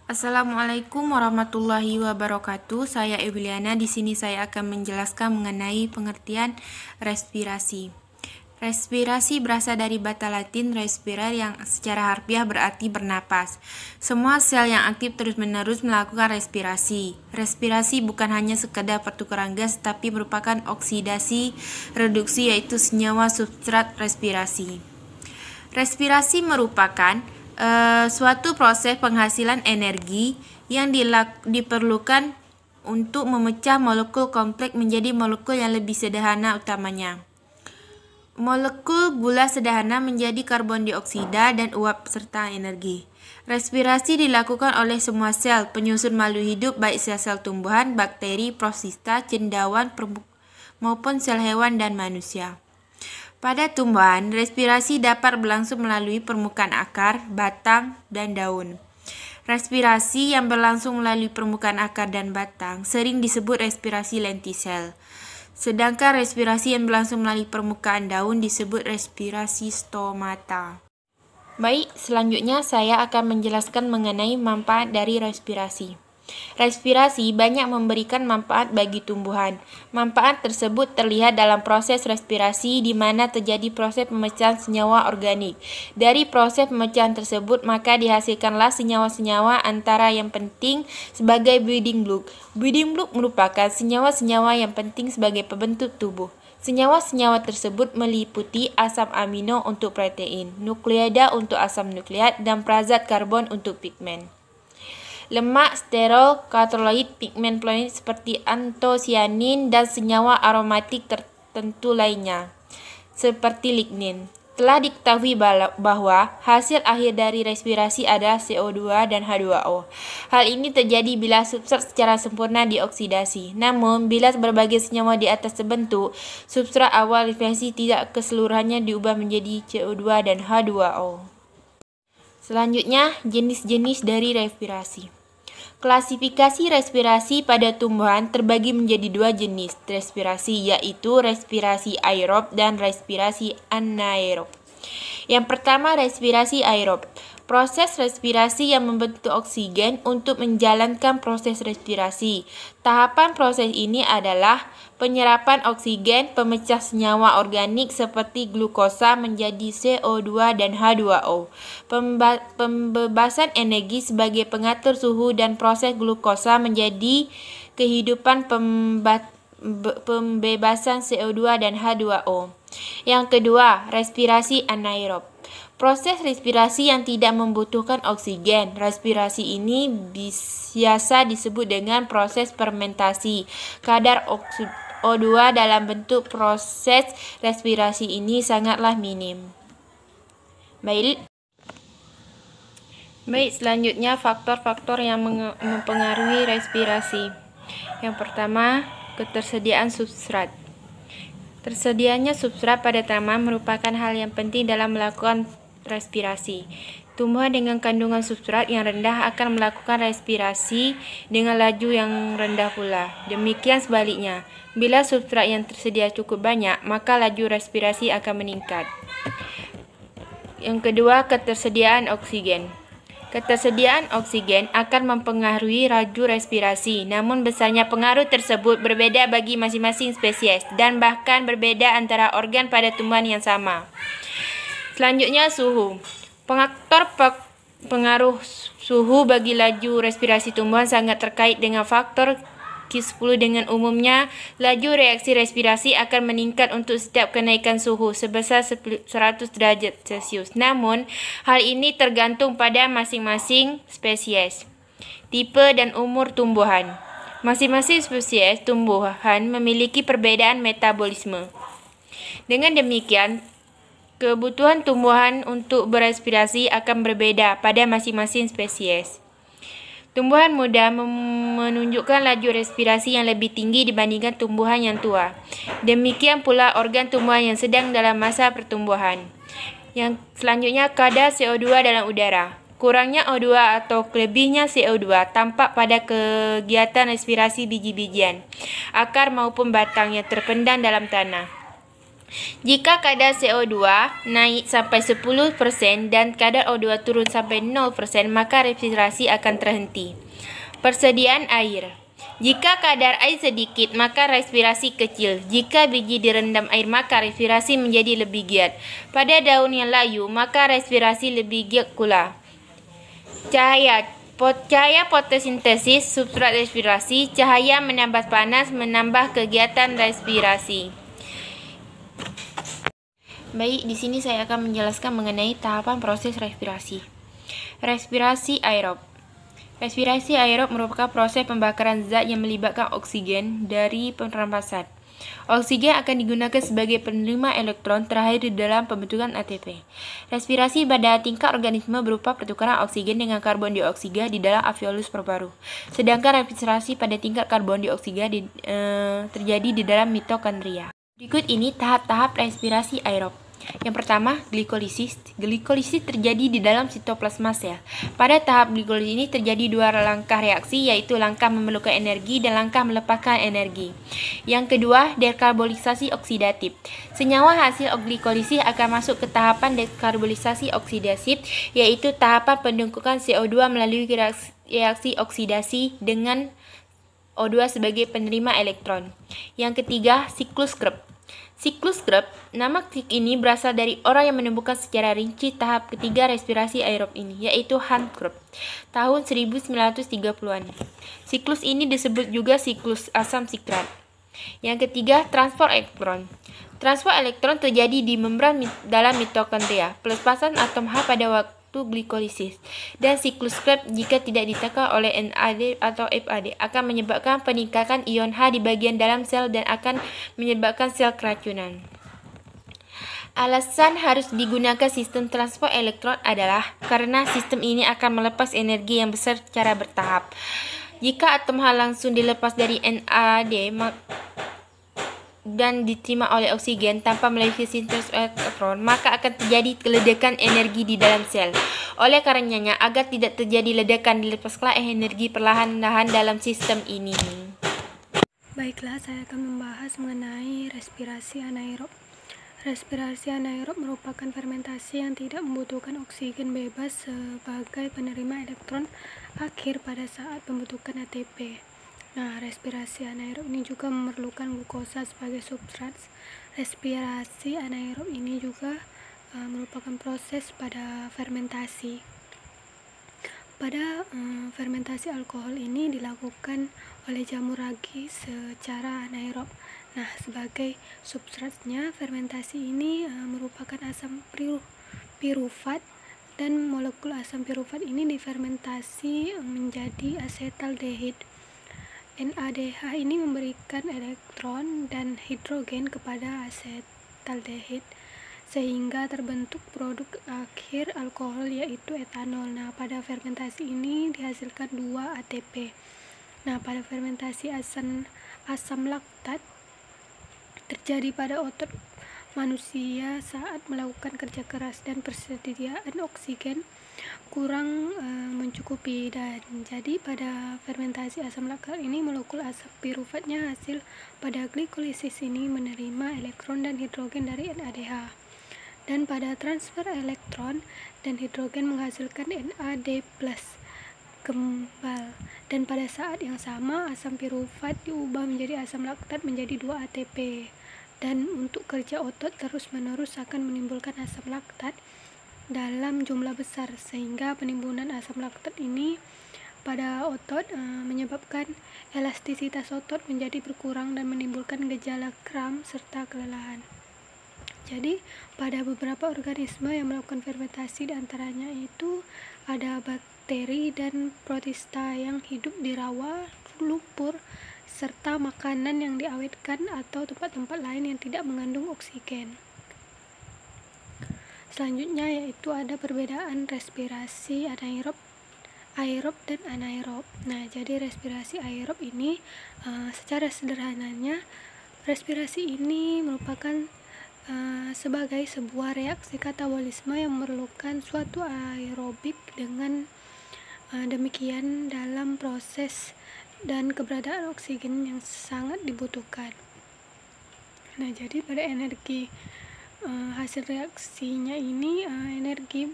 Assalamualaikum warahmatullahi wabarakatuh. Saya Eviliana. Di sini saya akan menjelaskan mengenai pengertian respirasi. Respirasi berasal dari kata Latin respirare yang secara harfiah berarti bernapas. Semua sel yang aktif terus-menerus melakukan respirasi. Respirasi bukan hanya sekedar pertukaran gas, tapi merupakan oksidasi reduksi, yaitu senyawa substrat respirasi. Respirasi merupakan suatu proses penghasilan energi yang diperlukan untuk memecah molekul kompleks menjadi molekul yang lebih sederhana utamanya. Molekul gula sederhana menjadi karbon dioksida dan uap serta energi. Respirasi dilakukan oleh semua sel penyusun makhluk hidup, baik sel-sel tumbuhan, bakteri, protista, cendawan, maupun sel hewan dan manusia. Pada tumbuhan, respirasi dapat berlangsung melalui permukaan akar, batang, dan daun. Respirasi yang berlangsung melalui permukaan akar dan batang sering disebut respirasi lentisel. Sedangkan respirasi yang berlangsung melalui permukaan daun disebut respirasi stomata. Baik, selanjutnya saya akan menjelaskan mengenai manfaat dari respirasi. Respirasi banyak memberikan manfaat bagi tumbuhan. Manfaat tersebut terlihat dalam proses respirasi di mana terjadi proses pemecahan senyawa organik. Dari proses pemecahan tersebut maka dihasilkanlah senyawa-senyawa antara yang penting sebagai building block. Building block merupakan senyawa-senyawa yang penting sebagai pembentuk tubuh. Senyawa-senyawa tersebut meliputi asam amino untuk protein, nukleida untuk asam nukleat, dan perazat karbon untuk pigmen. Lemak, sterol, katalit, pigmen ploid seperti antosianin, dan senyawa aromatik tertentu lainnya, seperti lignin. Telah diketahui bahwa hasil akhir dari respirasi adalah CO2 dan H2O. Hal ini terjadi bila substrat secara sempurna dioksidasi. Namun, bila berbagai senyawa di atas terbentuk, substrat awal respirasi tidak keseluruhannya diubah menjadi CO2 dan H2O. Selanjutnya, jenis-jenis dari respirasi. Klasifikasi respirasi pada tumbuhan terbagi menjadi dua jenis respirasi, yaitu respirasi aerob dan respirasi anaerob. Yang pertama, respirasi aerob. Proses respirasi yang membentuk oksigen untuk menjalankan proses respirasi. Tahapan proses ini adalah penyerapan oksigen, pemecah senyawa organik seperti glukosa menjadi CO2 dan H2O, pembebasan energi sebagai pengatur suhu, dan proses glukosa menjadi kehidupan pembebasan CO2 dan H2O. Yang kedua, respirasi anaerob. Proses respirasi yang tidak membutuhkan oksigen. Respirasi ini biasa disebut dengan proses fermentasi. Kadar O2 dalam bentuk proses respirasi ini sangatlah minim. Baik, selanjutnya faktor-faktor yang mempengaruhi respirasi. Yang pertama, ketersediaan substrat. Tersedianya substrat pada tanaman merupakan hal yang penting dalam melakukan respirasi. Tumbuhan dengan kandungan substrat yang rendah akan melakukan respirasi dengan laju yang rendah pula. Demikian sebaliknya, bila substrat yang tersedia cukup banyak, maka laju respirasi akan meningkat. Yang kedua, ketersediaan oksigen. Ketersediaan oksigen akan mempengaruhi laju respirasi, namun besarnya pengaruh tersebut berbeda bagi masing-masing spesies dan bahkan berbeda antara organ pada tumbuhan yang sama. Selanjutnya, suhu. Faktor pengaruh suhu bagi laju respirasi tumbuhan sangat terkait dengan faktor Q10. Dengan umumnya, laju reaksi respirasi akan meningkat untuk setiap kenaikan suhu sebesar 100 derajat Celcius. Namun, hal ini tergantung pada masing-masing spesies, tipe, dan umur tumbuhan. Masing-masing spesies tumbuhan memiliki perbedaan metabolisme. Dengan demikian, kebutuhan tumbuhan untuk berespirasi akan berbeda pada masing-masing spesies. Tumbuhan muda menunjukkan laju respirasi yang lebih tinggi dibandingkan tumbuhan yang tua. Demikian pula organ tumbuhan yang sedang dalam masa pertumbuhan. Yang selanjutnya, kadar CO2 dalam udara. Kurangnya O2 atau lebihnya CO2 tampak pada kegiatan respirasi biji-bijian, akar maupun batang yang terpendam dalam tanah. Jika kadar CO2 naik sampai 10% dan kadar O2 turun sampai 0%, maka respirasi akan terhenti. Persediaan air. Jika kadar air sedikit, maka respirasi kecil. Jika biji direndam air, maka respirasi menjadi lebih giat. Pada daun yang layu, maka respirasi lebih giat pula. Cahaya fotosintesis substrat respirasi. Cahaya menambah panas, menambah kegiatan respirasi. Baik, di sini saya akan menjelaskan mengenai tahapan proses respirasi. Respirasi aerob. Respirasi aerob merupakan proses pembakaran zat yang melibatkan oksigen dari pernapasan. Oksigen akan digunakan sebagai penerima elektron terakhir di dalam pembentukan ATP. Respirasi pada tingkat organisme berupa pertukaran oksigen dengan karbon dioksida di dalam alveolus paru-paru. Sedangkan respirasi pada tingkat karbon dioksida terjadi di dalam mitokondria. Berikut ini tahap-tahap respirasi aerob. Yang pertama, glikolisis. Glikolisis terjadi di dalam sitoplasma sel. Pada tahap glikolisis ini terjadi dua langkah reaksi, yaitu langkah memerlukan energi dan langkah melepaskan energi. Yang kedua, dekarbolisasi oksidatif. Senyawa hasil glikolisis akan masuk ke tahapan dekarbolisasi oksidatif, yaitu tahapan pendungkukan CO2 melalui reaksi oksidasi dengan O2 sebagai penerima elektron. Yang ketiga, siklus Krebs. Siklus Krebs, nama ini berasal dari orang yang menemukan secara rinci tahap ketiga respirasi aerob ini, yaitu Hans Krebs, tahun 1930-an. Siklus ini disebut juga siklus asam sitrat. Yang ketiga, transport elektron. Transport elektron terjadi di membran dalam mitokondria, pelepasan atom H pada waktu glikolisis, dan siklus Krebs jika tidak ditekan oleh NAD atau FAD akan menyebabkan peningkatan ion H di bagian dalam sel dan akan menyebabkan sel keracunan. Alasan harus digunakan sistem transport elektron adalah karena sistem ini akan melepas energi yang besar secara bertahap. Jika atom H langsung dilepas dari NAD dan diterima oleh oksigen tanpa melalui sintesis elektron, maka akan terjadi ledakan energi di dalam sel. Oleh karenanya, agar tidak terjadi ledakan, dilepaskanlah energi perlahan-lahan dalam sistem ini. Baiklah, saya akan membahas mengenai respirasi anaerob. Respirasi anaerob merupakan fermentasi yang tidak membutuhkan oksigen bebas sebagai penerima elektron akhir pada saat pembentukan ATP. Nah, respirasi anaerob ini juga memerlukan glukosa sebagai substrat. Respirasi anaerob ini juga merupakan proses pada fermentasi. Pada fermentasi alkohol ini dilakukan oleh jamur ragi secara anaerob. Nah, sebagai substratnya, fermentasi ini merupakan asam pirufat, dan molekul asam pirufat ini difermentasi menjadi asetaldehid. NADH ini memberikan elektron dan hidrogen kepada asetaldehid sehingga terbentuk produk akhir alkohol, yaitu etanol. Nah, pada fermentasi ini dihasilkan 2 ATP. Nah, pada fermentasi asam laktat terjadi pada otot manusia saat melakukan kerja keras dan persediaan oksigen kurang mencukupi, dan jadi pada fermentasi asam laktat ini molekul asam piruvatnya hasil pada glikolisis ini menerima elektron dan hidrogen dari NADH, dan pada transfer elektron dan hidrogen menghasilkan NAD+ kembal, dan pada saat yang sama asam pirufat diubah menjadi asam laktat menjadi 2 ATP, dan untuk kerja otot terus-menerus akan menimbulkan asam laktat dalam jumlah besar, sehingga penimbunan asam laktat ini pada otot menyebabkan elastisitas otot menjadi berkurang dan menimbulkan gejala kram serta kelelahan. Jadi, pada beberapa organisme yang melakukan fermentasi, diantaranya itu ada bakteri dan protista yang hidup di rawa, lumpur, serta makanan yang diawetkan atau tempat-tempat lain yang tidak mengandung oksigen. Selanjutnya yaitu ada perbedaan respirasi anaerob, aerob, dan anaerob. Nah, jadi respirasi aerob ini secara sederhananya, respirasi ini merupakan sebagai sebuah reaksi katabolisme yang memerlukan suatu aerobik. Dengan demikian, dalam proses dan keberadaan oksigen yang sangat dibutuhkan. Nah, jadi pada energi hasil reaksinya ini energi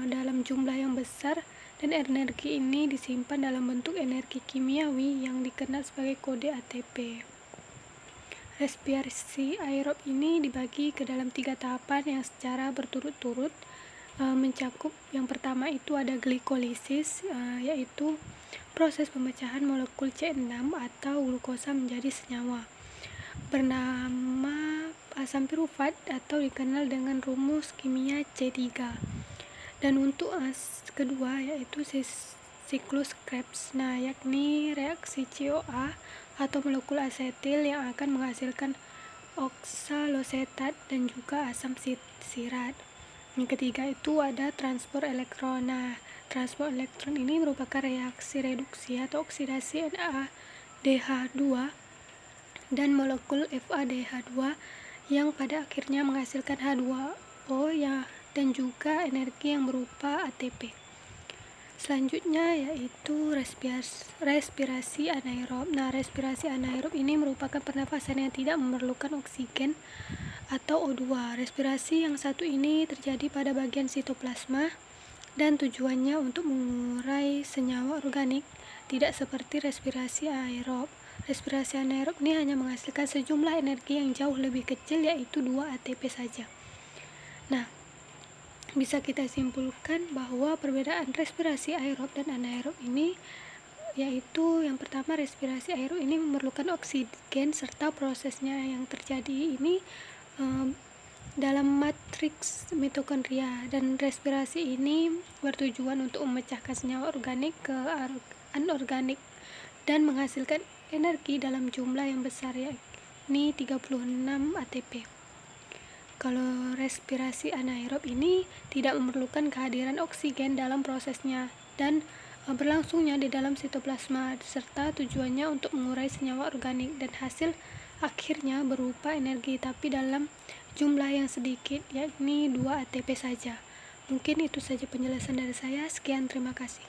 dalam jumlah yang besar, dan energi ini disimpan dalam bentuk energi kimiawi yang dikenal sebagai kode ATP. Respirasi aerob ini dibagi ke dalam 3 tahapan yang secara berturut-turut mencakup. Yang pertama itu ada glikolisis, yaitu proses pemecahan molekul C6 atau glukosa menjadi senyawa bernama asam pirufat atau dikenal dengan rumus kimia C3. Dan untuk kedua yaitu siklus Krebs, yakni reaksi CoA atau molekul asetil yang akan menghasilkan oksalosetat dan juga asam sirat. Yang ketiga itu ada transport elektron. Transport elektron ini merupakan reaksi reduksi atau oksidasi NADH2 dan molekul FADH2 yang pada akhirnya menghasilkan H2O dan juga energi yang berupa ATP. Selanjutnya yaitu respirasi anaerob. Respirasi anaerob ini merupakan pernafasan yang tidak memerlukan oksigen atau O2. Respirasi yang satu ini terjadi pada bagian sitoplasma dan tujuannya untuk mengurai senyawa organik, tidak seperti respirasi aerob. Respirasi anaerob ini hanya menghasilkan sejumlah energi yang jauh lebih kecil, yaitu 2 ATP saja. Bisa kita simpulkan bahwa perbedaan respirasi aerob dan anaerob ini yaitu yang pertama, respirasi aerob ini memerlukan oksigen serta prosesnya yang terjadi ini dalam matriks mitokondria, dan respirasi ini bertujuan untuk memecahkan senyawa organik ke anorganik dan menghasilkan energi dalam jumlah yang besar, yakni 36 ATP. Kalau respirasi anaerob ini tidak memerlukan kehadiran oksigen dalam prosesnya dan berlangsungnya di dalam sitoplasma, serta tujuannya untuk mengurai senyawa organik dan hasil akhirnya berupa energi tapi dalam jumlah yang sedikit, yakni 2 ATP saja. Mungkin itu saja penjelasan dari saya. Sekian, terima kasih.